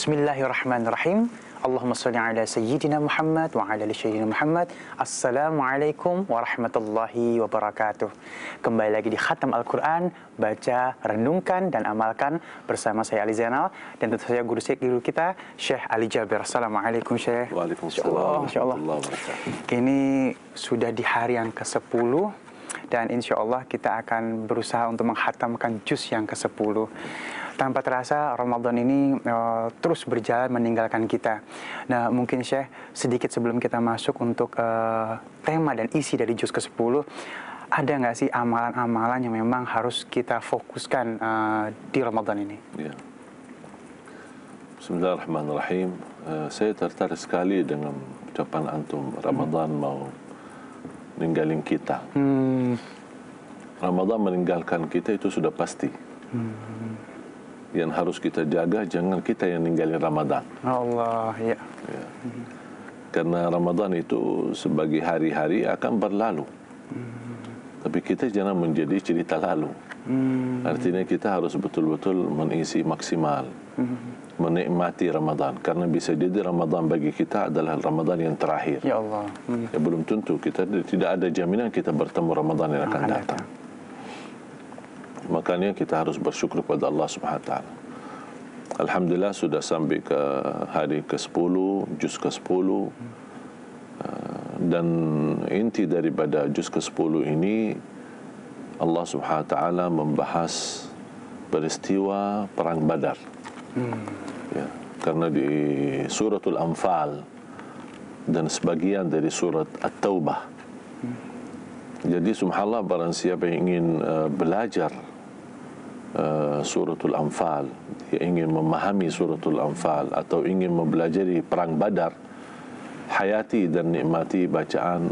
Bismillahirrahmanirrahim. Allahumma salli ala Sayyidina Muhammad wa ala ali Sayyidina Muhammad. Assalamualaikum warahmatullahi wabarakatuh. Kembali lagi di Khatam Al-Quran, baca, renungkan dan amalkan bersama saya Ali Zainal dan tentu saja guru kita Syekh Ali Jabir. Assalamualaikum Syekh. Waalaikumsalam. Masya-Allah. Ini sudah di hari yang ke-10 dan insya Allah kita akan berusaha untuk menghatamkan juz yang ke-10. Tanpa terasa Ramadan ini terus berjalan meninggalkan kita. Nah, mungkin Syekh, sedikit sebelum kita masuk untuk tema dan isi dari juz ke-10, ada nggak sih amalan-amalan yang memang harus kita fokuskan di Ramadan ini? Ya. Bismillahirrahmanirrahim. Saya tertarik sekali dengan ucapan antum, Ramadan mau ninggalin kita. Ramadan meninggalkan kita itu sudah pasti. Yang harus kita jaga, jangan kita yang ninggalin Ramadan. Allah, ya. Karena Ramadan itu sebagai hari-hari akan berlalu. Tapi kita jangan menjadi cerita lalu. Artinya kita harus betul-betul mengisi maksimal, menikmati Ramadan. Karena bisa jadi Ramadan bagi kita adalah Ramadan yang terakhir. Ya Allah. Ya, belum tentu, kita tidak ada jaminan kita bertemu Ramadan yang akan datang. Makanya kita harus bersyukur kepada Allah Subhanahu wa taala. Alhamdulillah sudah sampai ke hari ke-10, juz ke-10. Dan inti daripada juz ke-10 ini Allah Subhanahu wa taala membahas peristiwa perang Badar. Ya, karena di suratul Anfal dan sebagian dari surat At-Taubah. Jadi subhanallah, barang siapa yang ingin belajar suratul Anfal, dia ingin memahami suratul Anfal atau ingin mempelajari perang Badar, hayati dan nikmati bacaan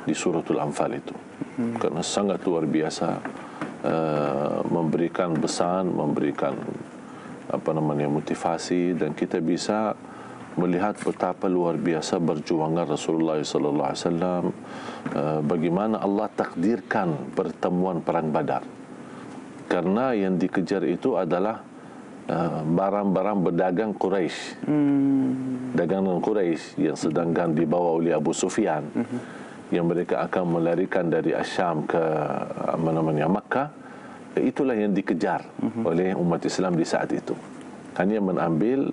di suratul Anfal itu. Karena sangat luar biasa, memberikan pesan, memberikan motivasi, dan kita bisa melihat betapa luar biasa perjuangan Rasulullah sallallahu alaihi wasallam, bagaimana Allah takdirkan pertemuan perang Badar. Karena yang dikejar itu adalah barang-barang berdagang Quraisy, dagangan Quraisy yang sedangkan dibawa oleh Abu Sufyan, yang mereka akan melarikan dari Asyam ke Makkah. Itulah yang dikejar oleh umat Islam di saat itu. Hanya mengambil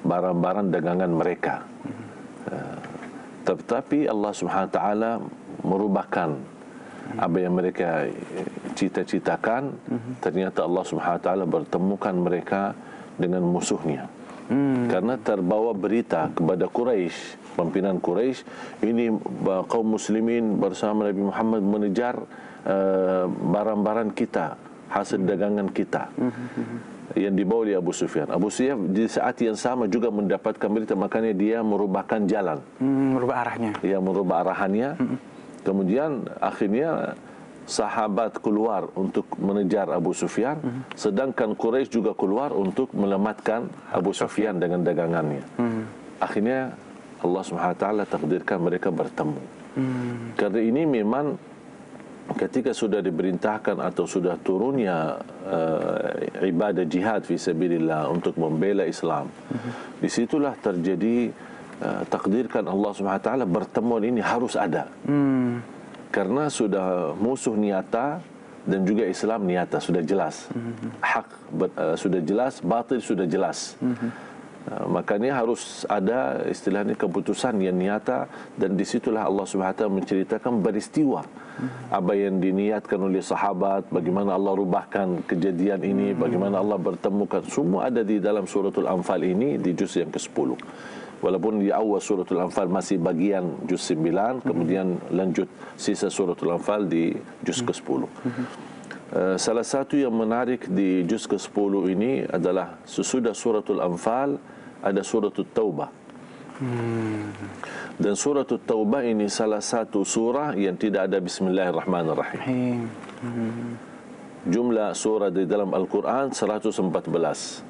barang-barang dagangan mereka. Tetapi Allah Subhanahu wa taala merubahkan apa yang mereka cita-citakan. Ternyata Allah Subhanahu wa taala bertemukan mereka dengan musuhnya. Karena terbawa berita kepada Quraisy, pimpinan Quraisy, ini kaum muslimin bersama Nabi Muhammad mengejar barang-barang kita, hasil dagangan kita, yang dibawa oleh Abu Sufyan. Abu Sufyan di saat yang sama juga mendapatkan berita, makanya dia merubahkan jalan, merubah arahnya. Dia merubah arahannya. Kemudian akhirnya sahabat keluar untuk mengejar Abu Sufyan, sedangkan Quraisy juga keluar untuk melamatkan Abu Sufyan dengan dagangannya. Akhirnya Allah Subhanahu wa taala takdirkan mereka bertemu. Karena ini memang ketika sudah diperintahkan atau sudah turunnya ibadah jihad fi sabilillah untuk membela Islam, disitulah terjadi takdirkan Allah Subhanahu wa taala pertemuan ini harus ada. Karena sudah musuh nyata dan juga Islam nyata, sudah jelas. Hak sudah jelas, batil sudah jelas. Makanya harus ada istilahnya keputusan yang nyata, dan disitulah Allah Subhanahu wa taala menceritakan peristiwa apa yang diniatkan oleh sahabat, bagaimana Allah rubahkan kejadian ini, bagaimana Allah bertemukan. Semua ada di dalam suratul Anfal ini di juz yang ke-10. Walaupun di awal suratul Anfal masih bagian juz 9, kemudian lanjut sisa suratul Anfal di juz ke-10. Salah satu yang menarik di juz ke-10 ini adalah sesudah suratul Anfal ada suratul Taubah. Dan suratul Taubah ini salah satu surah yang tidak ada Bismillahirrahmanirrahim. Jumlah surah di dalam Al-Quran 114.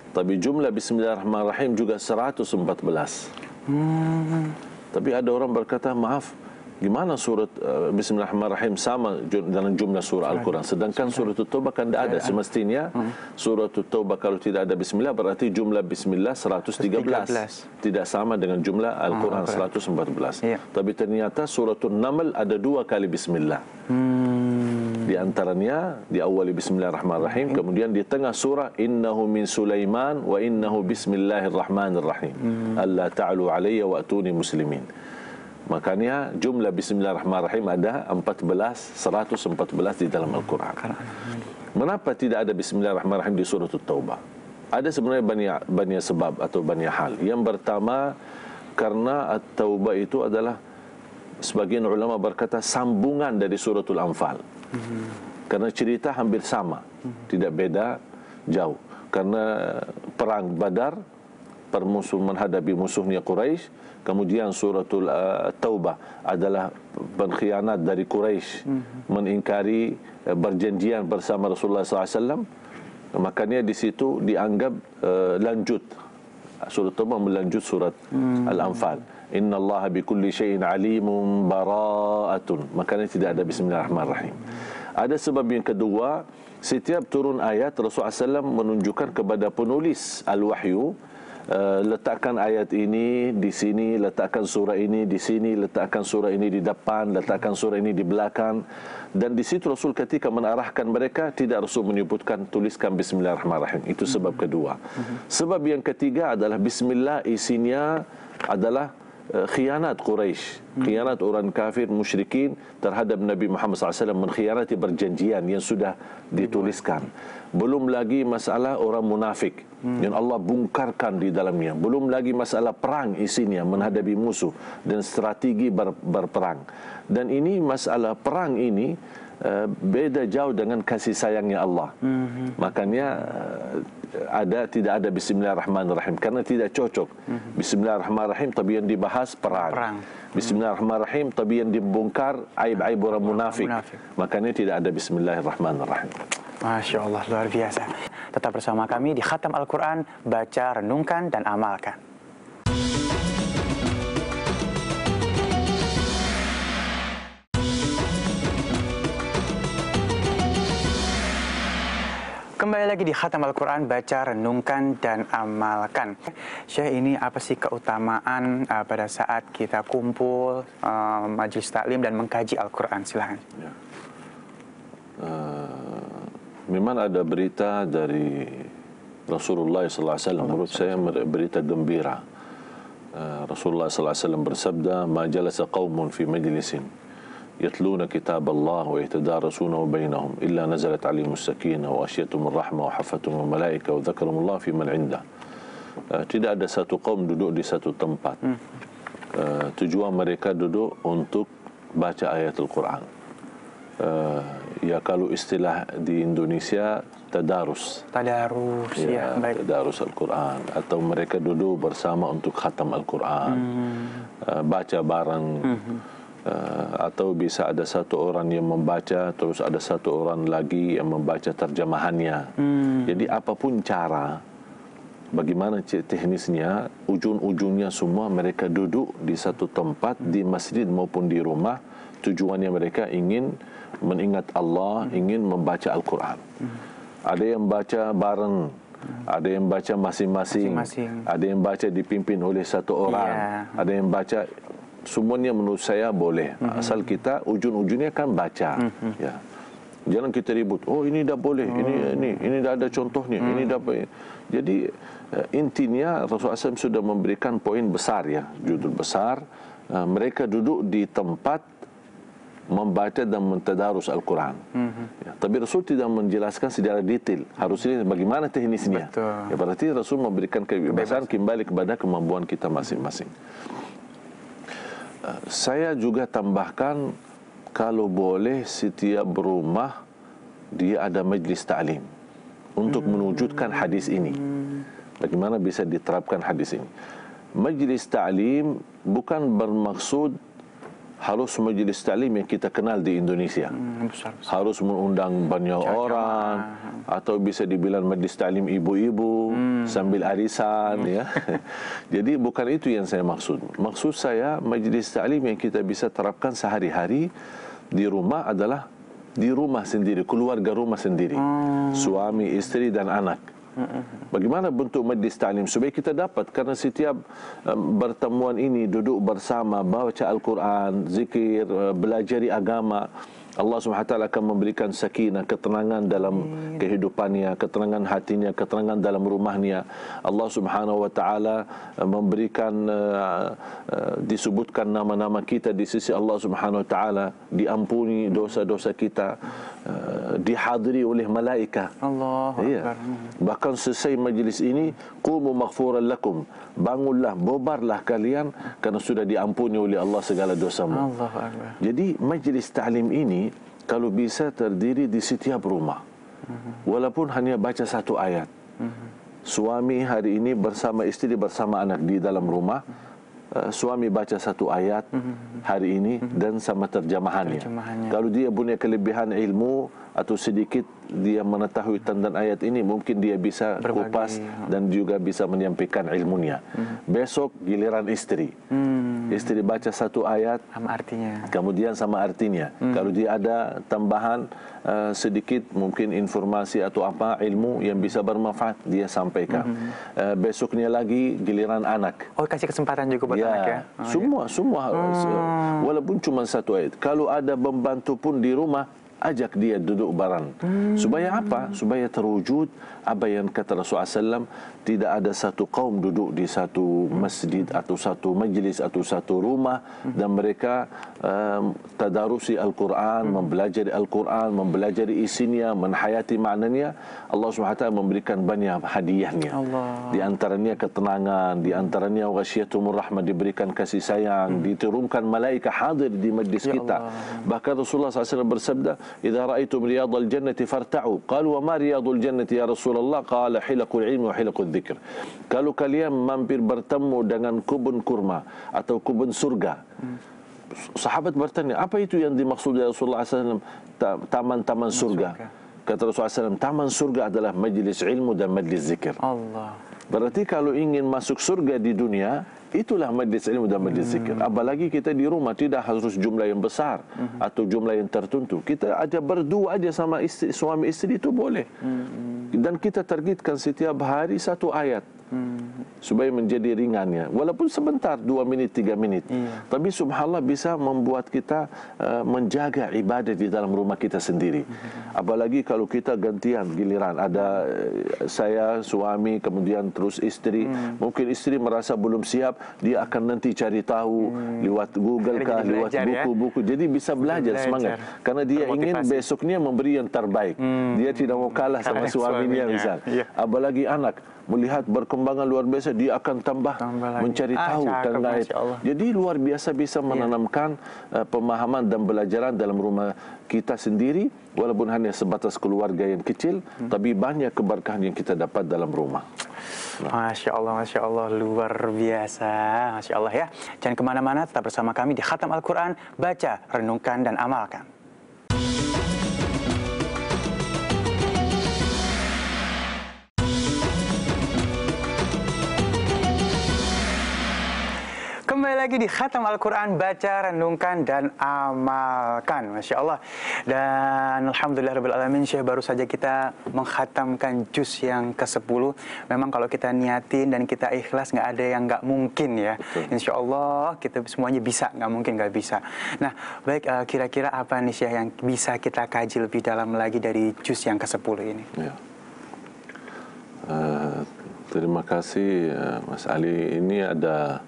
Tapi jumlah Bismillahirrahmanirrahim juga 114. Tapi ada orang berkata, maaf, Gimana surat Bismillahirrahmanirrahim sama dalam jumlah surah Al-Quran, sedangkan surah At-Taubah kan tidak ada. Semestinya surah At-Taubah kalau tidak ada Bismillah berarti jumlah Bismillah 113, tidak sama dengan jumlah Al-Quran 114. Tapi ternyata surah An-Naml ada 2 kali Bismillah. Di antaranya diawali Bismillahirrahmanirrahim, kemudian di tengah surah innahu min Sulaiman wa innahu bismillahirrahmanirrahim. Alla ta'alu alayya wa atuni muslimin. Makanya jumlah Bismillahirrahmanirrahim ada 114 di dalam Al-Quran. Mengapa tidak ada Bismillahirrahmanirrahim di surah At-Taubah? Ada sebenarnya banyak sebab atau banyak hal. Yang pertama, karena At-Taubah itu adalah, sebagian ulama berkata, sambungan dari suratul Anfal. Karena cerita hampir sama, tidak beda jauh. Karena perang Badar, permusuh menghadapi musuhnya Quraisy. Kemudian suratul Taubah adalah pengkhianat dari Quraisy, mengingkari berjanjian bersama Rasulullah SAW. Makanya di situ dianggap lanjut. Surat Taubah melanjut surat Al-Anfal. Inna Allah bikulli syai'in alimun bara'atun. Makanya tidak ada Bismillahirrahmanirrahim. Ada sebab yang kedua, setiap turun ayat Rasulullah SAW menunjukkan kepada penulis Al-Wahyu, letakkan ayat ini di sini, letakkan surah ini di sini, letakkan surah ini di depan, letakkan surah ini di belakang. Dan di situ Rasul ketika menarahkan mereka, tidak Rasul menyebutkan tuliskan Bismillahirrahmanirrahim. Itu sebab kedua. Sebab yang ketiga adalah Bismillah isinya adalah khianat Quraisy, khianat orang kafir musyrikin terhadap Nabi Muhammad SAW, mengkhianati perjanjian yang sudah dituliskan. Belum lagi masalah orang munafik yang Allah bongkarkan di dalamnya. Belum lagi masalah perang isinya, menghadapi musuh dan strategi berperang. Dan ini masalah perang ini beda jauh dengan kasih sayangnya Allah. Makanya tidak ada Bismillahirrahmanirrahim karena tidak cocok. Bismillahirrahmanirrahim tapi yang dibahas perang. Bismillahirrahmanirrahim tapi yang dibongkar aib-aib orang munafik. Makanya tidak ada Bismillahirrahmanirrahim. Masya Allah, luar biasa. Tetap bersama kami di Khatam Al-Quran, baca, renungkan, dan amalkan. Kembali lagi di Khatam Al-Quran, baca, renungkan, dan amalkan. Syekh, ini apa sih keutamaan pada saat kita kumpul, majlis taklim dan mengkaji Al-Quran? Silahkan. Ya. Memang ada berita dari Rasulullah SAW, menurut saya berita gembira. Rasulullah SAW bersabda, "Ma jalasa qaumun fi majlisin yatluna kitab Allah wa yatadarasunahu bainahum illa nazalat alaihimus sakinah wa asyatumur rahmah wa hafatumul malaika wa dzakarumullah fi man 'indah." Tidak ada satu kaum duduk di satu tempat. Tujuan mereka duduk untuk baca ayat Al-Quran. Ya kalau istilah di Indonesia tadarus. Tadarus, ya, baik. Tadarus Al-Quran, atau mereka duduk bersama untuk khatam Al-Quran, baca bareng. Atau bisa ada satu orang yang membaca, terus ada satu orang lagi yang membaca terjemahannya. Jadi apapun cara, bagaimana teknisnya, ujung-ujungnya semua mereka duduk di satu tempat, di masjid maupun di rumah. Tujuannya mereka ingin mengingat Allah, ingin membaca Al-Quran. Ada yang baca bareng, ada yang baca masing-masing, ada yang baca dipimpin oleh satu orang, ada yang baca. Semuanya menurut saya boleh, asal kita ujung-ujungnya kan baca. Ya. Jangan kita ribut, oh ini dah boleh, ini dah ada contohnya, ini dah. Jadi intinya Rasulullah SAW sudah memberikan poin besar, ya, judul besar. Mereka duduk di tempat membaca dan mentadarus Al-Quran. Ya, tapi Rasul tidak menjelaskan secara detail harusnya bagaimana teknisnya. Ya, berarti Rasul memberikan kebebasan kembali kepada kemampuan kita masing-masing. Saya juga tambahkan, kalau boleh setiap rumah dia ada majlis ta'lim untuk mewujudkan hadis ini. Bagaimana bisa diterapkan hadis ini? Majlis ta'lim bukan bermaksud harus majlis taklim yang kita kenal di Indonesia. Harus mengundang banyak orang, atau bisa dibilang majlis taklim ibu-ibu sambil arisan, ya. Jadi bukan itu yang saya maksud. Maksud saya majlis taklim yang kita bisa terapkan sehari-hari di rumah adalah di rumah sendiri, keluarga rumah sendiri, suami, istri dan anak. Bagaimana bentuk majlis taklim supaya kita dapat, karena setiap pertemuan ini duduk bersama, baca Al-Quran, zikir, belajar agama, Allah SWT akan memberikan sakinah, ketenangan dalam kehidupannya, ketenangan hatinya, ketenangan dalam rumahnya. Allah SWT memberikan, disebutkan nama-nama kita di sisi Allah SWT, diampuni dosa-dosa kita, dihadiri oleh malaikat. Allahu Akbar. Bahkan selesai majlis ini, qumu maghfuran lakum, bangunlah, bobarlah kalian karena sudah diampuni oleh Allah segala dosamu. Allahu Akbar. Jadi majlis ta'lim ini kalau bisa terdiri di setiap rumah, walaupun hanya baca satu ayat. Suami hari ini bersama istri, bersama anak di dalam rumah, suami baca satu ayat hari ini dan sama terjemahannya. Kalau dia punya kelebihan ilmu atau sedikit dia mengetahui tentang ayat ini, mungkin dia bisa kupas dan juga bisa menyampaikan ilmunya. Besok giliran istri. Istri baca satu ayat sama artinya, kemudian sama artinya. Kalau dia ada tambahan sedikit mungkin informasi atau apa ilmu yang bisa bermanfaat, dia sampaikan. Besoknya lagi giliran anak. Oh, kasih kesempatan juga buat anak ya. Semua walaupun cuma satu ayat. Kalau ada membantu pun di rumah, ajak dia duduk bareng. Supaya apa? Supaya terwujud apa yang kata Rasulullah SAW, tidak ada satu kaum duduk di satu masjid atau satu majlis atau satu rumah dan mereka tadarusi Al-Quran, mempelajari Al-Quran, mempelajari isinya, menhayati maknanya. Allah SWT memberikan banyak hadiahnya. Di antaranya ketenangan, di antaranya ghasyiatumur rahmah, diberikan kasih sayang, diturunkan malaikat hadir di majlis kita. Bahkan Rasulullah SAW bersabda, "Idza ra'aitum riyadal jannati farta'u." Qalu, "Wa ma riyadul jannati ya Rasulullah?" Qala, "Hilaqul ilmi wa hilaqul dzikr." Kalau kalian mampir bertemu dengan kebun kurma atau kebun surga, sahabat bertanya, apa itu yang dimaksud oleh Rasulullah SAW, taman-taman surga? Kata Rasulullah SAW, taman surga adalah majlis ilmu dan majlis zikir. Berarti kalau ingin masuk surga di dunia, itulah majlis ilmu dan majlis zikir. Apalagi kita di rumah, tidak harus jumlah yang besar atau jumlah yang tertentu. Kita aja berdua aja sama istri, suami istri itu boleh. Dan kita targetkan setiap hari satu ayat. Supaya menjadi ringannya, walaupun sebentar, 2 minit, 3 menit. Tapi subhanallah bisa membuat kita menjaga ibadah di dalam rumah kita sendiri. Apalagi kalau kita gantian giliran, ada saya suami, kemudian terus istri. Mungkin istri merasa belum siap, dia akan nanti cari tahu lewat Google kah, lewat buku-buku. Jadi bisa belajar semangat, karena dia ingin besoknya memberi yang terbaik. Dia tidak mau kalah sama suaminya misal. Apalagi anak melihat berkembangan luar biasa, dia akan tambah mencari tahu tentang ayat. Jadi luar biasa bisa menanamkan pemahaman dan belajaran dalam rumah kita sendiri, walaupun hanya sebatas keluarga yang kecil, tapi banyak keberkahan yang kita dapat dalam rumah. Masya Allah, luar biasa, Masya Allah ya. Jangan kemana-mana, tetap bersama kami di Khatam Al-Quran, baca, renungkan, dan amalkan. Kembali lagi di Khatam Al-Quran, baca, renungkan, dan amalkan. Masya Allah. Dan alhamdulillahirrahmanirrahim, Syekh, baru saja kita menghatamkan juz yang ke-10. Memang kalau kita niatin dan kita ikhlas, nggak ada yang nggak mungkin ya. Insya Allah kita semuanya bisa, nggak mungkin nggak bisa. Nah, baik, kira-kira apa nih Syekh yang bisa kita kaji lebih dalam lagi dari juz yang ke-10 ini? Ya. Terima kasih Mas Ali. Ini ada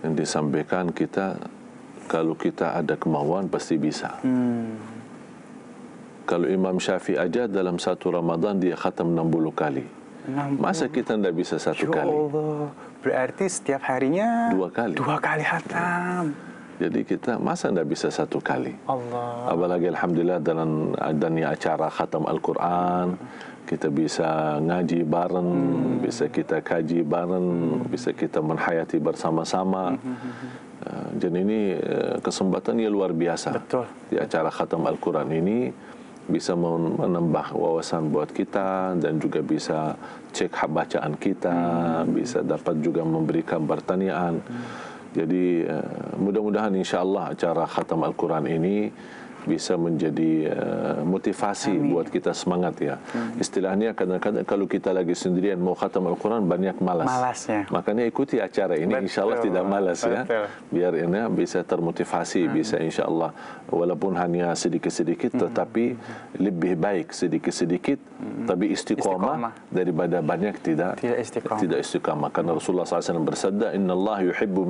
yang disampaikan kita, kalau kita ada kemauan pasti bisa. Kalau Imam Syafi'i aja dalam satu Ramadan dia khatam 60 kali. Masa kita tidak bisa satu kali? Allah. Berarti setiap harinya 2 kali. 2 kali khatam. Jadi kita masa tidak bisa satu kali? Allah. Apalagi alhamdulillah dalam adanya acara khatam Al-Quran, kita bisa ngaji bareng, bisa kita kaji bareng, bisa kita menhayati bersama-sama. Dan ini kesempatan yang luar biasa. Betul. Di acara khatam Al-Quran ini bisa menambah wawasan buat kita dan juga bisa cek bacaan kita, bisa dapat juga memberikan pertanyaan. Jadi mudah-mudahan insya-Allah acara khatam Al-Quran ini bisa menjadi motivasi buat kita semangat ya. Istilahnya kadang-kadang kalau kita lagi sendirian mau khatam Al-Quran banyak malas. Malasnya. Makanya ikuti acara ini, insya-Allah tidak malas ya. Biar ini bisa termotivasi, bisa insya-Allah walaupun hanya sedikit-sedikit tetapi lebih baik sedikit-sedikit tapi istiqamah daripada banyak tidak istiqamah. Karena Rasulullah SAW bersabda, "Innallaha yuhibbu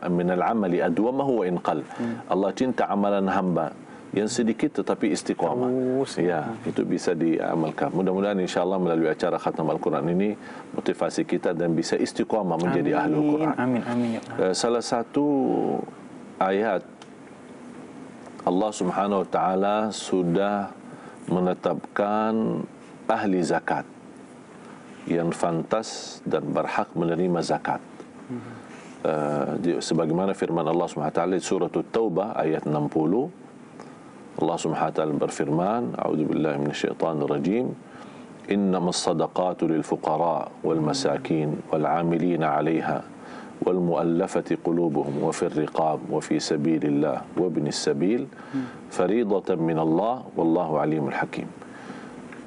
minal amali adwamahu wa in qall." Allah cinta amalan hamba yang sedikit tetapi istiqamah. Ya, itu bisa diamalkan. Mudah-mudahan insya-Allah melalui acara khatam Al-Quran ini motivasi kita dan bisa istiqamah menjadi ahli Al-Quran. Amin, amin. Salah satu ayat Allah Subhanahu wa taala sudah menetapkan ahli zakat yang fantas dan berhak menerima zakat. Sebagaimana firman Allah Subhanahu wa taala surah At-Taubah ayat 60, Allah Subhanahu wa taala berfirman, a'udzubillahi minasyaitonir rajim, innamas sadaqatu lil fuqara wal masakin wal 'amilina 'alaiha wal mu'allafati qulubuhum wa fir riqab wa fi sabilillah wa ibnis sabil fariidatan min Allah wallahu 'alimul hakim.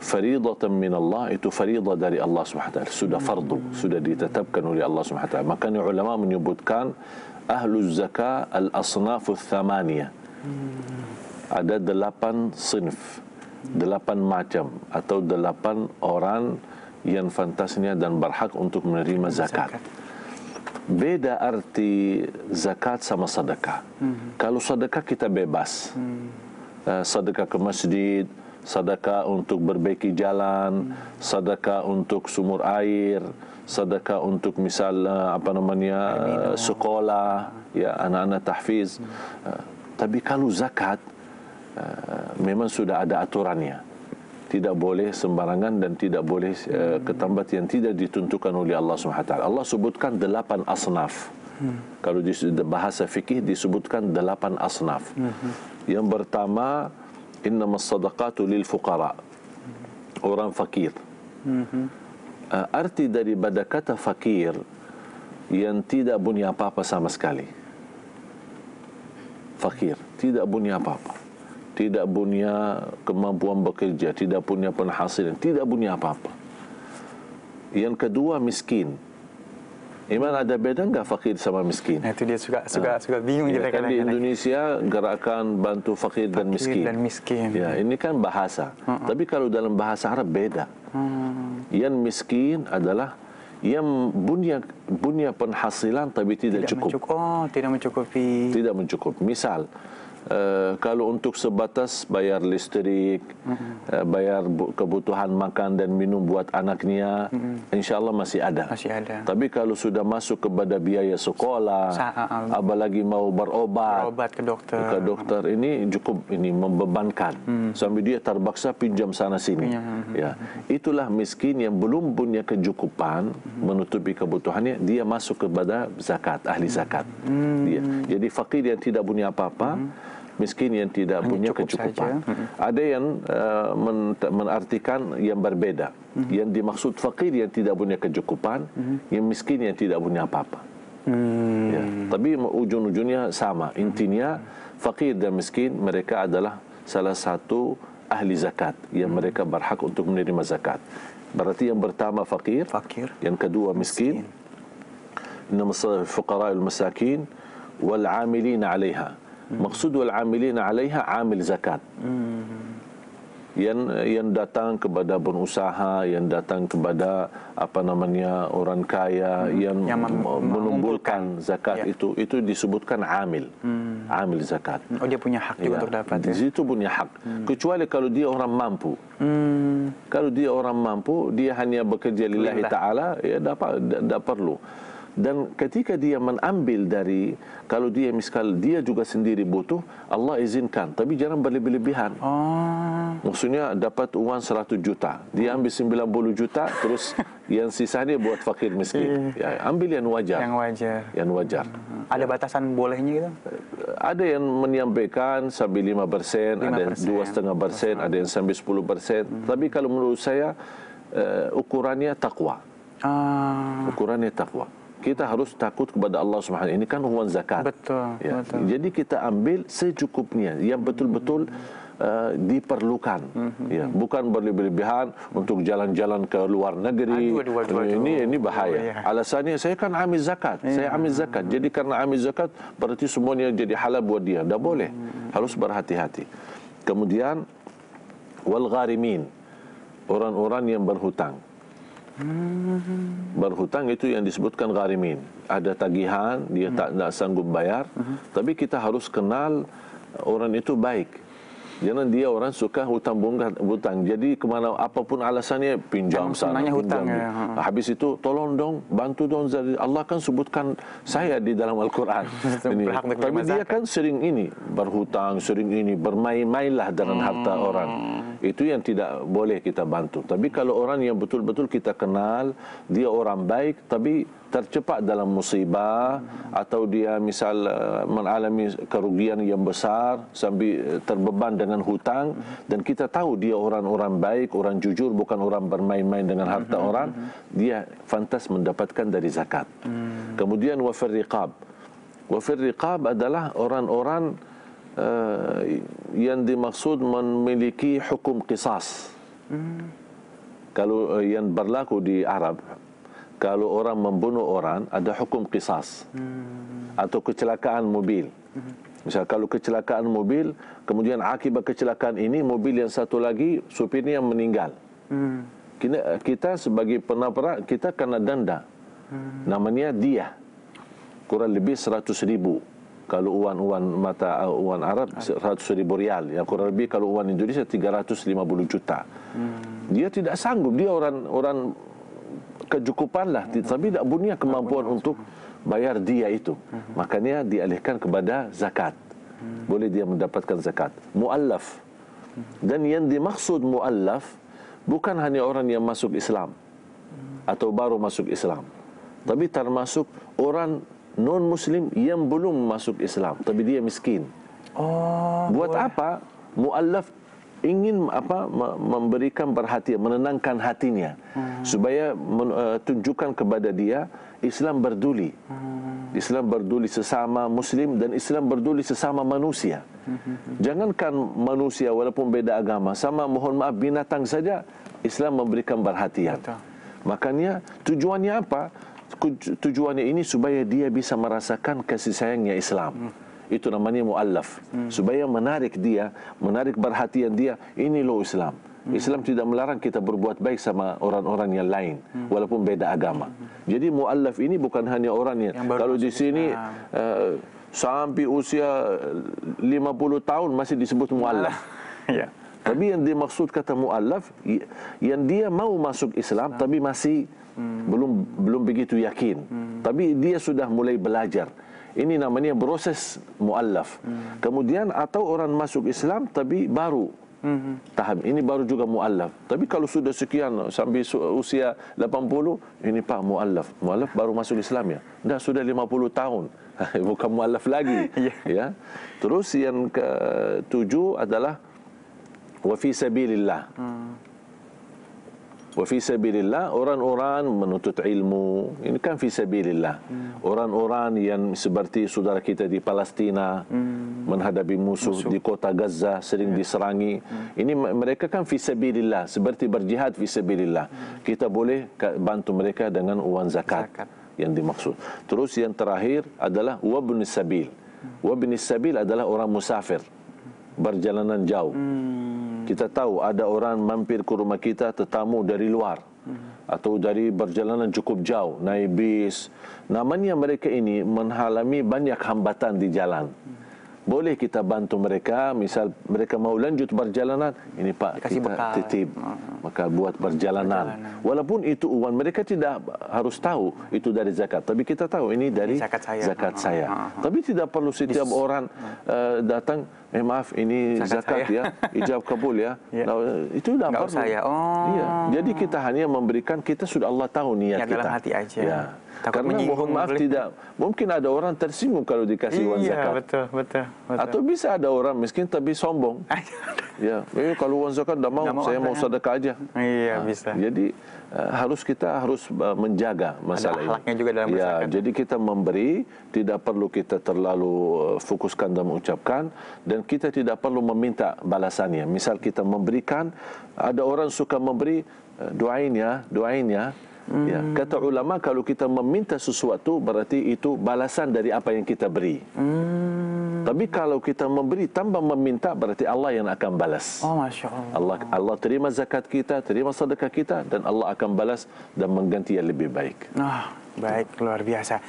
Fariidatan min Allah itu fariidah dari Allah Subhanahu wa taala, sudah fardu, sudah ditetapkan oleh Allah Subhanahu wa taala. Makanya ulama menyebutkan ahluz zakah al-asnafuth thamaniyah. Ada 8 sinf, 8 macam atau 8 orang yang fantasnya dan berhak untuk menerima zakat. Beda arti zakat sama sedekah. Kalau sedekah kita bebas, sedekah ke masjid, sedekah untuk perbaiki jalan, sedekah untuk sumur air, sedekah untuk misalnya sekolah, ya anak-anak tahfiz. Tapi kalau zakat memang sudah ada aturannya. Tidak boleh sembarangan dan tidak boleh ke tempat yang tidak ditentukan oleh Allah Subhanahu wa taala. Allah sebutkan 8 asnaf. Kalau di bahasa fikih disebutkan 8 asnaf. Yang pertama, innamas sadaqatu lil fuqara. Orang fakir. Arti daripada kata fakir yang tidak punya apa-apa sama sekali. Fakir, tidak punya apa-apa. Tidak punya kemampuan bekerja, tidak punya penghasilan, tidak punya apa-apa. Yang kedua, miskin. Iman ada beda enggak fakir sama miskin? Nah, itu dia suka bingung kita kan di Indonesia gerakan bantu fakir dan miskin. Ya, ini kan bahasa. Tapi kalau dalam bahasa Arab beda. Yang miskin adalah yang punya penghasilan tapi tidak cukup. Tidak mencukupi. Tidak mencukupi. Misal kalau untuk sebatas bayar listrik, bayar kebutuhan makan dan minum buat anaknya, insya-Allah masih ada. Tapi kalau sudah masuk kepada biaya sekolah, apalagi mau berobat ke dokter, ini cukup, ini membebankan. Sampai dia terpaksa pinjam sana sini. Ya, itulah miskin yang belum punya kecukupan menutupi kebutuhannya, dia masuk kepada zakat, ahli zakat. Dia. Jadi fakir yang tidak punya apa-apa, miskin yang tidak punya kecukupan. Ada yang menartikan yang berbeda. Yang dimaksud fakir yang tidak punya kecukupan, yang miskin yang tidak punya apa-apa. Ya. Tapi ujung-ujungnya sama. Intinya fakir dan miskin mereka adalah salah satu ahli zakat yang mereka berhak untuk menerima zakat. Berarti yang pertama fakir. Yang kedua miskin. Innamas fuqara'ul masakin wal 'amilina 'alaiha. Maksud wal 'amilina 'alaiha amil zakat. Yang datang kepada pengusaha, yang datang kepada orang kaya, yang menumbuhkan zakat itu disebutkan amil. Amil zakat. Oh, dia punya hak juga untuk dapat. Di situ punya hak. Kecuali kalau dia orang mampu. Kalau dia orang mampu, dia hanya bekerja lillahi ta'ala, ya tak perlu. Dan ketika dia mengambil dari, kalau dia misal dia juga sendiri butuh, Allah izinkan, tapi jangan berlebih-lebihan. Maksudnya dapat uang 100 juta, dia ambil 90 juta, terus yang sisa dia buat fakir miskin. Ya, ambil yang wajar. Yang wajar. Yang wajar. Ada batasan bolehnya gitu? Ada yang menyampaikan sampai 5%, ada 2,5%, ada yang sampai 10%. Tapi kalau menurut saya ukurannya takwa. Ukurannya takwa. Kita harus takut kepada Allah Subhanahu. Ini kan uang zakat. Betul, Ya. betul. Jadi kita ambil secukupnya yang betul-betul diperlukan. Ya, bukan berlebihan untuk jalan-jalan ke luar negeri. Aduh. Ini bahaya. Oh, iya. Alasannya saya kan ambil zakat. Saya ambil zakat. Jadi karena ambil zakat berarti semuanya jadi halal buat dia. Tidak boleh. Harus berhati-hati. Kemudian wal gharimin, orang-orang yang berhutang. Berhutang itu yang disebutkan gharimin. Ada tagihan, dia tak sanggup bayar, tapi kita harus kenal orang itu baik. Jangan dia orang suka hutang. Jadi kemana apapun alasannya pinjam sana, hutang, pinjam. ya. Habis itu tolong dong, bantu dong. Allah kan sebutkan saya di dalam Al-Quran. Tapi dia kan sering ini berhutang, sering ini bermain-mainlah dengan harta orang. Itu yang tidak boleh kita bantu. Tapi kalau orang yang betul-betul kita kenal, dia orang baik, tapi tercepat dalam musibah atau dia misal mengalami kerugian yang besar sampai terbeban dengan hutang, dan kita tahu dia orang-orang baik, orang jujur, bukan orang bermain-main dengan harta orang, dia pantas mendapatkan dari zakat. Kemudian wafir riqab. Wafir riqab adalah orang-orang yang dimaksud memiliki hukum qisas. Kalau yang berlaku di Arab, kalau orang membunuh orang, ada hukum qisas. Atau kecelakaan mobil. Misal kalau kecelakaan mobil, kemudian akibat kecelakaan ini, mobil yang satu lagi, supirnya meninggal. Kita sebagai penabrak, kita kena denda. Namanya dia. Kurang lebih 100.000. Kalau uang Arab 100.000 rial. Yang kurang lebih kalau uang Indonesia 350 juta. Dia tidak sanggup. Dia orang kecukupan lah, tapi tidak punya kemampuan untuk bayar dia itu. Makanya dialihkan kepada zakat. Boleh dia mendapatkan zakat. Mu'allaf. Dan yang dimaksud mu'allaf bukan hanya orang yang masuk Islam atau baru masuk Islam, tapi termasuk orang non-Muslim yang belum masuk Islam, tapi dia miskin. Buat apa? Mu'allaf ingin memberikan perhatian, menenangkan hatinya, supaya tunjukkan kepada dia Islam berduli. Islam berduli sesama Muslim dan Islam berduli sesama manusia. Jangankan manusia walaupun beda agama, sama mohon maaf binatang saja Islam memberikan perhatian. Makanya tujuannya apa? Tujuannya ini supaya dia bisa merasakan kasih sayangnya Islam. Itu namanya mu'allaf. Supaya menarik dia, menarik perhatian dia, ini loh Islam. Islam tidak melarang kita berbuat baik sama orang-orang yang lain, walaupun beda agama. Jadi mu'allaf ini bukan hanya orang yang kalau di sini sampai usia 50 tahun masih disebut mu'allaf. Ya. Tapi yang dimaksud kata mu'allaf, yang dia mau masuk Islam, tapi masih belum begitu yakin. Tapi dia sudah mulai belajar. Ini namanya proses mu'allaf. Kemudian atau orang masuk Islam tapi baru tahap, ini baru juga mu'allaf. Tapi kalau sudah sekian sampai usia 80, ini Pak mu'allaf. Mu'allaf baru masuk Islam ya? Dah sudah 50 tahun. Bukan mu'allaf lagi. Ya. Terus yang ke-7 adalah wa fi sabilillah. Wa fi sabilillah, orang-orang menuntut ilmu, ini kan fi sabilillah. Orang-orang yang seperti saudara kita di Palestina menghadapi musuh di kota Gaza, sering diserangi. Ini mereka kan fi sabilillah, seperti berjihad fi sabilillah. Kita boleh bantu mereka dengan uang zakat yang dimaksud. Terus yang terakhir adalah wabnis sabil. Wabnis sabil adalah orang musafir, berjalanan jauh. Kita tahu ada orang mampir ke rumah kita, tetamu dari luar atau dari perjalanan cukup jauh, naik bis. Namanya mereka ini mengalami banyak hambatan di jalan. Boleh kita bantu mereka, misal mereka mau lanjut perjalanan, ini Pak, kita titip maka buat perjalanan. Walaupun itu uang, mereka tidak harus tahu itu dari zakat, tapi kita tahu ini dari zakat saya. Tapi tidak perlu setiap orang datang, maaf ini zakat ya, ijab kabul ya. Nah, itu tidak perlu. Iya. Jadi kita hanya memberikan, kita sudah Allah tahu niat kita. Dalam hati aja. Ya. Karena mohon maaf tidak, mungkin ada orang tersinggung kalau dikasih uang zakat. Betul. Atau bisa ada orang miskin tapi sombong. Ya, kalau uang zakat tidak mau, saya mau sedekah aja. Iya, bisa. Jadi kita harus menjaga masalah ini. Akhlaknya juga dalam berzakat. Jadi kita memberi, tidak perlu kita terlalu fokuskan dan mengucapkan, dan kita tidak perlu meminta balasannya. Misal kita memberikan, ada orang suka memberi, doain ya. Ya, kata ulama, kalau kita meminta sesuatu berarti itu balasan dari apa yang kita beri. Tapi kalau kita memberi tanpa meminta berarti Allah yang akan balas. Masya Allah. Allah terima zakat kita, terima sedekah kita, dan Allah akan balas dan mengganti yang lebih baik. Baik, luar biasa.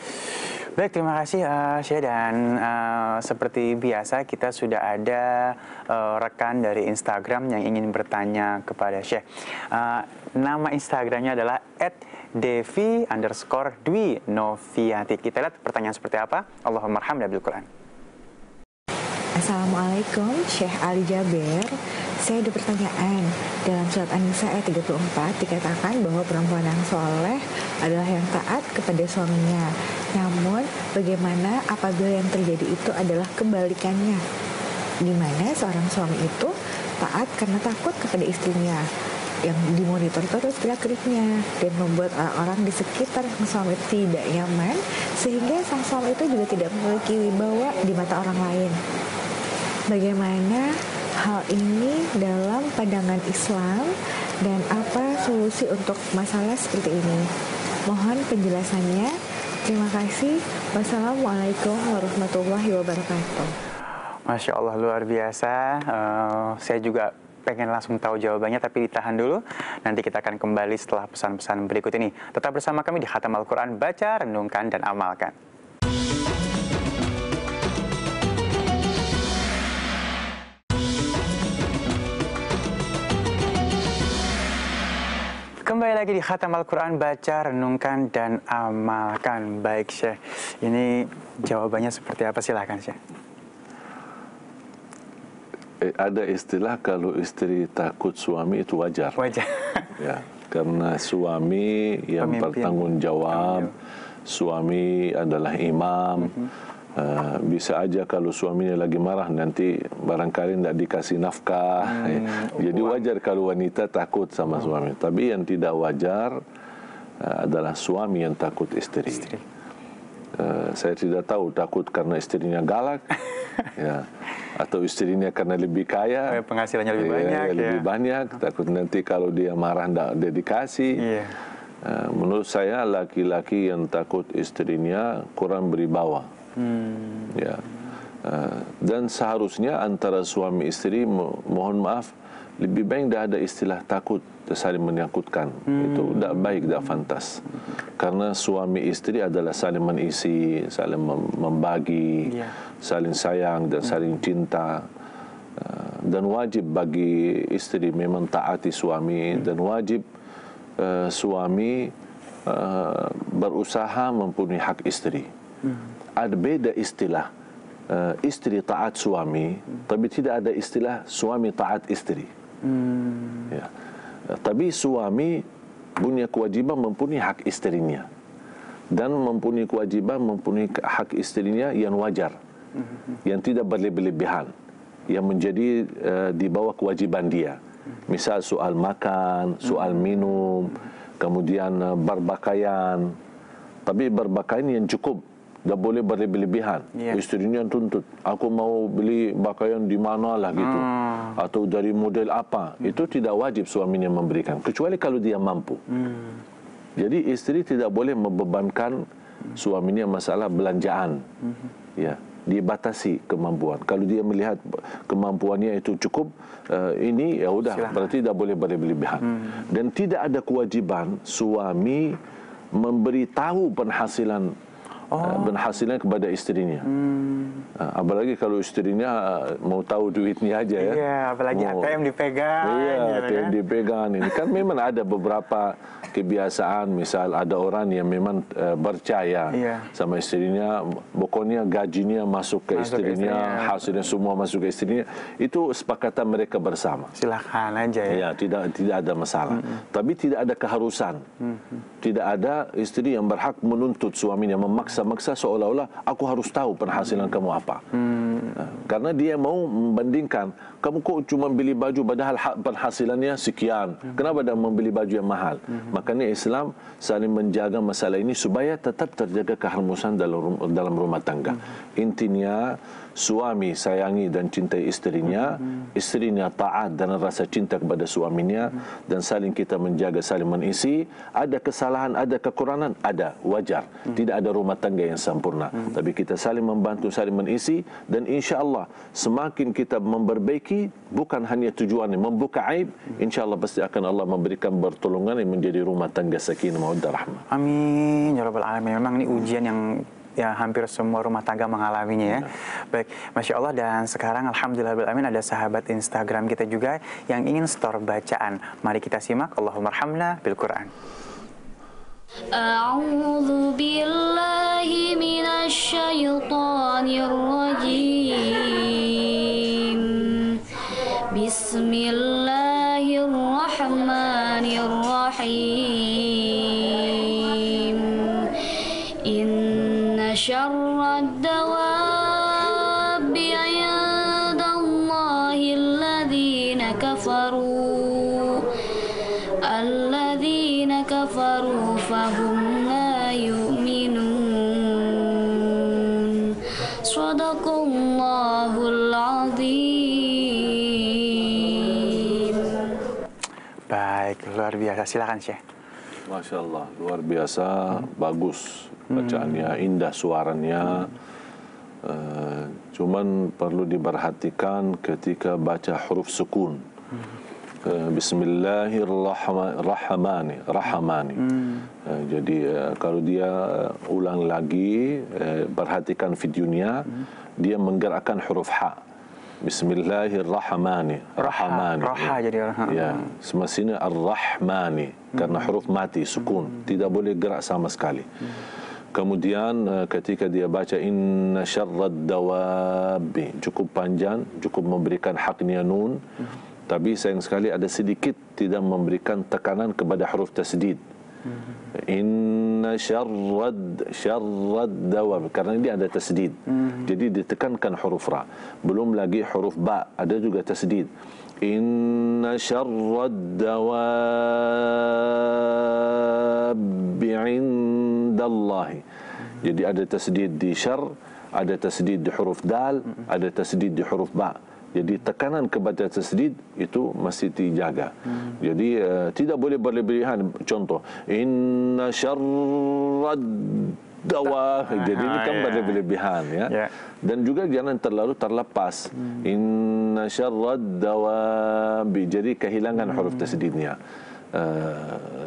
Baik, terima kasih Syekh, dan seperti biasa kita sudah ada rekan dari Instagram yang ingin bertanya kepada Syekh. Nama Instagramnya adalah @devi_dwi_noviati. Kita lihat pertanyaan seperti apa. Allahumma arhamna bil Quran. Assalamualaikum, Syekh Ali Jaber. Saya ada pertanyaan. Dalam surat An-Nisa ayat 34 dikatakan bahwa perempuan yang soleh adalah yang taat kepada suaminya. Namun, bagaimana apabila yang terjadi itu adalah kebalikannya, di mana seorang suami itu taat karena takut kepada istrinya yang dimonitor terus gerak-geriknya dan membuat orang-orang di sekitar sang suami tidak nyaman, sehingga sang suami itu juga tidak memiliki wibawa di mata orang lain. Bagaimana hal ini dalam pandangan Islam dan apa solusi untuk masalah seperti ini? Mohon penjelasannya. Terima kasih. Wassalamualaikum warahmatullahi wabarakatuh. Masya Allah, luar biasa. Saya juga pengen langsung tahu jawabannya, tapi ditahan dulu. Nanti kita akan kembali setelah pesan-pesan berikut ini. Tetap bersama kami di Khatam Al-Quran, baca, renungkan, dan amalkan. Kembali lagi di Khatam Al-Quran, baca, renungkan, dan amalkan. Baik, Syekh. Ini jawabannya seperti apa? Silahkan, Syekh. Ada istilah kalau istri takut suami itu wajar. Ya, karena suami yang bertanggung jawab, suami adalah imam. Bisa aja kalau suaminya lagi marah nanti barangkali tidak dikasih nafkah. Jadi wajar kalau wanita takut sama suami. Tapi yang tidak wajar adalah suami yang takut istri. Saya tidak tahu takut karena istrinya galak, ya, atau istrinya karena lebih kaya, penghasilannya lebih banyak. Lebih banyak. Takut nanti kalau dia marah tidak dikasih. Menurut saya laki-laki yang takut istrinya kurang beribawa. Ya, dan seharusnya antara suami istri, mohon maaf, lebih baik tidak ada istilah takut saling menakutkan. Itu tidak baik, tidak fantas. Karena suami istri adalah saling mengisi, saling membagi, saling sayang dan saling cinta. Dan wajib bagi istri memang taati suami, dan wajib suami berusaha mempunyai hak istri. Ada beda istilah istri taat suami, tapi tidak ada istilah suami taat istri. Ya. Tapi suami punya kewajiban mempunyai hak istrinya, dan mempunyai kewajiban mempunyai hak istrinya yang wajar, yang tidak berlebihan, yang menjadi di bawah kewajiban dia. Misal soal makan, soal minum, kemudian berpakaian. Tapi berpakaian yang cukup, tak boleh berlebihan. Istrinya tuntut, aku mau beli pakaian di mana lah gitu, atau dari model apa. Itu tidak wajib suaminya memberikan, kecuali kalau dia mampu. Jadi istri tidak boleh membebankan suaminya masalah belanjaan. Ya, dibatasi kemampuan. Kalau dia melihat kemampuannya itu cukup, ini ya udah, berarti tidak boleh berlebihan. Dan tidak ada kewajiban suami memberitahu penghasilan penghasilan kepada istrinya. Apalagi kalau istrinya mau tahu duitnya aja ya. Iya, apalagi ATM dipegang. Iya, gitu ATM kan. dipegang. Ini kan memang ada beberapa kebiasaan, misal ada orang yang memang percaya sama istrinya, pokoknya gajinya masuk ke istrinya, hasilnya semua masuk ke istrinya. Itu sepakatan mereka bersama. Silakan aja ya. Ya, tidak ada masalah. Tapi tidak ada keharusan. Tidak ada istri yang berhak menuntut suaminya, memaksa-maksa seolah-olah aku harus tahu penghasilan kamu apa. Karena dia mau membandingkan, kamu kok cuma beli baju padahal penghasilannya sekian. Kenapa dah membeli baju yang mahal? Makanya Islam saling menjaga masalah ini supaya tetap terjaga keharmonisan dalam rumah tangga. Intinya suami sayangi dan cintai istrinya, istrinya taat dan rasa cinta kepada suaminya, dan saling kita menjaga, saling mengisi. Ada kesalahan, ada kekurangan, ada, wajar. Tidak ada rumah tangga yang sempurna. Tapi kita saling membantu, saling mengisi, dan insya Allah semakin kita memperbaiki, bukan hanya tujuannya membuka aib, insya Allah pasti akan Allah memberikan pertolongan yang menjadi rumah tangga sakinah mawaddah rahmah. Amin ya rabbal alamin. Memang ini ujian yang ya hampir semua rumah tangga mengalaminya ya. Baik, Masya Allah. Dan sekarang alhamdulillahirabbil alamin ada sahabat Instagram kita juga yang ingin store bacaan. Mari kita simak. Allahumma arhamna bil Quran. A'udzu billahi minasy syaithanir rajim. Bismillahirrahmanirrahim. Inna syarrad dawabi 'indallahi alladzina kafaru fahum la yu'minun. Shadaqallahul azim. Baik, luar biasa. Silakan Syekh. Masya Allah, luar biasa, bagus bacaannya, indah suaranya. Cuman perlu diperhatikan ketika baca huruf sukun. Bismillahirrahmanirrahim. Jadi kalau dia ulang lagi, perhatikan videonya, dia menggerakkan huruf ha. Bismillahirrahmanirrahim. Roha jadi roha. Ya, semestinya ar-rahmani karena huruf mati, sukun, tidak boleh gerak sama sekali. Kemudian ketika dia baca inna syarrad dawabi, cukup panjang, cukup memberikan haknya nun, tapi sayang sekali ada sedikit tidak memberikan tekanan kepada huruf tasdid. Inna syarrad dawab, karena ini ada tasdid. Jadi ditekankan huruf ra. Belum lagi huruf ba, ada juga tasdid. Inna syarrad dawabi indallahi. Jadi ada tasdid di syar, ada tasdid di huruf dal, ada tasdid di huruf ba. Jadi tekanan kepada tasdid itu mesti dijaga. Jadi tidak boleh berlebihan. Contoh, inna syarrad dawa. Jadi ini kan berlebihan ya. Dan juga jangan terlalu terlepas. Inna syarrad dawabi. Jadi kehilangan huruf tasdidnya.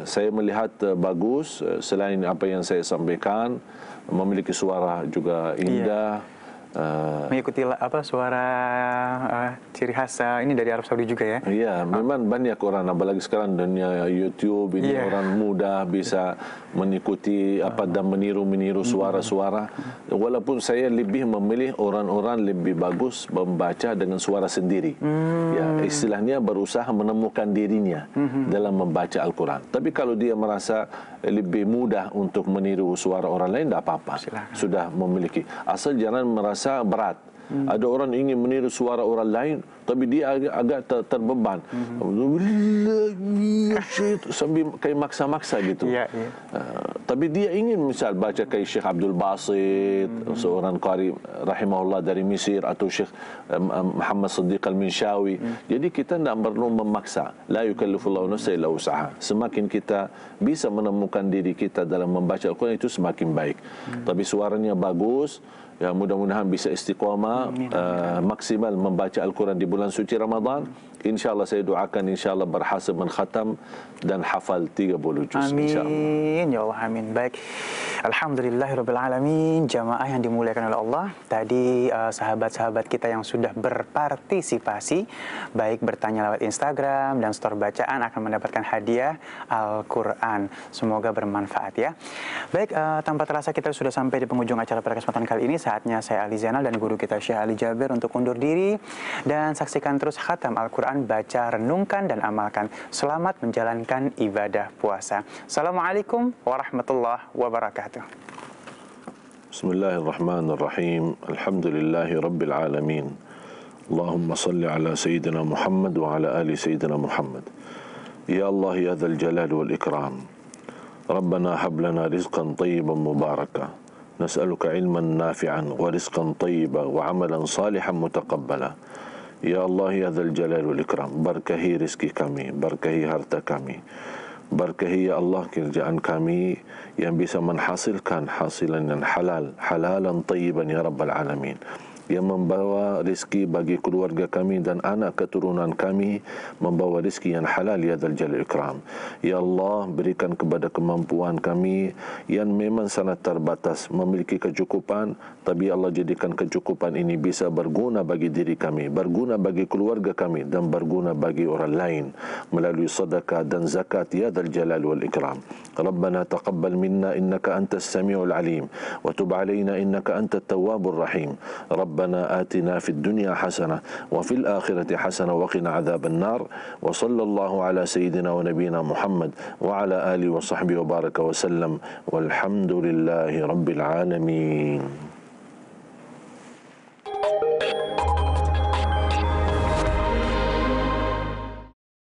Saya melihat bagus, selain apa yang saya sampaikan, memiliki suara juga indah. Mengikuti suara ciri khas ini dari Arab Saudi juga ya. Iya, memang banyak orang, apalagi sekarang dunia YouTube ini orang mudah bisa mengikuti dan meniru suara-suara. Walaupun saya lebih memilih orang-orang lebih bagus membaca dengan suara sendiri. Ya, istilahnya berusaha menemukan dirinya dalam membaca Al-Quran. Tapi kalau dia merasa lebih mudah untuk meniru suara orang lain, tidak apa-apa. Sudah memiliki. Asal jangan merasa berat. Ada orang ingin meniru suara orang lain, tapi dia agak terbeban. Sambil kayak maksa-maksa gitu. Tapi dia ingin misal baca kayak Syekh Abdul Basit, seorang qari rahimahullah dari Mesir, atau Syekh Muhammad Siddiq Al-Minshawi. Jadi kita tidak perlu memaksa. La yukallifullahu nafsan illa wus'aha. Semakin kita bisa menemukan diri kita dalam membaca Al-Quran, itu semakin baik. Tapi suaranya bagus, Ya, mudah-mudahan bisa istiqamah maksimal membaca Al-Quran di bulan suci Ramadan. InsyaAllah saya doakan insyaAllah berhasil mengkhatam dan hafal 30 juz. Amin ya Allah, amin. Baik, alhamdulillahirrabbilalamin. Jamaah yang dimuliakan oleh Allah, tadi sahabat-sahabat kita yang sudah berpartisipasi baik bertanya lewat Instagram dan store bacaan akan mendapatkan hadiah Al-Quran. Semoga bermanfaat ya. Baik, tanpa terasa kita sudah sampai di penghujung acara pada kesempatan kali ini. Saatnya saya Ali Zainal dan guru kita Syekh Ali Jabir untuk undur diri, dan saksikan terus khatam Al-Quran, baca, renungkan, dan amalkan. Selamat menjalankan ibadah puasa. Assalamualaikum warahmatullahi wabarakatuh. Bismillahirrahmanirrahim. Alhamdulillahi rabbil alamin. Allahumma salli ala Sayyidina Muhammad wa ala ali Sayyidina Muhammad. Ya Allah ya dzal jalal wal ikram. Rabbana hab lana rizqan tayyiban mubaraka. Nas'aluka ilman nafi'an wa rizqan tayyiban wa amalan salihan mutaqabbala. Ya Allah ya dzal jalal wal ikram, berkahi rezeki kami, berkahi harta kami, berkahi ya Allah kerjaan kami yang bisa menghasilkan hasilan yang halal, halalan tayyiban ya rabbal alamin, yang membawa rezeki bagi keluarga kami dan anak keturunan kami, membawa rezeki yang halal ya dzal jalal ikram. Ya Allah, berikan kepada kemampuan kami yang memang sangat terbatas, memiliki kecukupan, tapi Allah jadikan kecukupan ini bisa berguna bagi diri kami, berguna bagi keluarga kami, dan berguna bagi orang lain melalui sedekah dan zakat ya dzal jalal wal ikram. Rabbana taqabbal minna innaka antas samiul alim wa tub alaina innaka antat tawwabur rahim. ربنا آتنا في الدنيا حسنة وفي الآخرة حسنة وقنا عذاب النار وصلى الله على سيدنا ونبينا محمد وعلى آله وصحبه وبارك وسلم والحمد لله رب العالمين.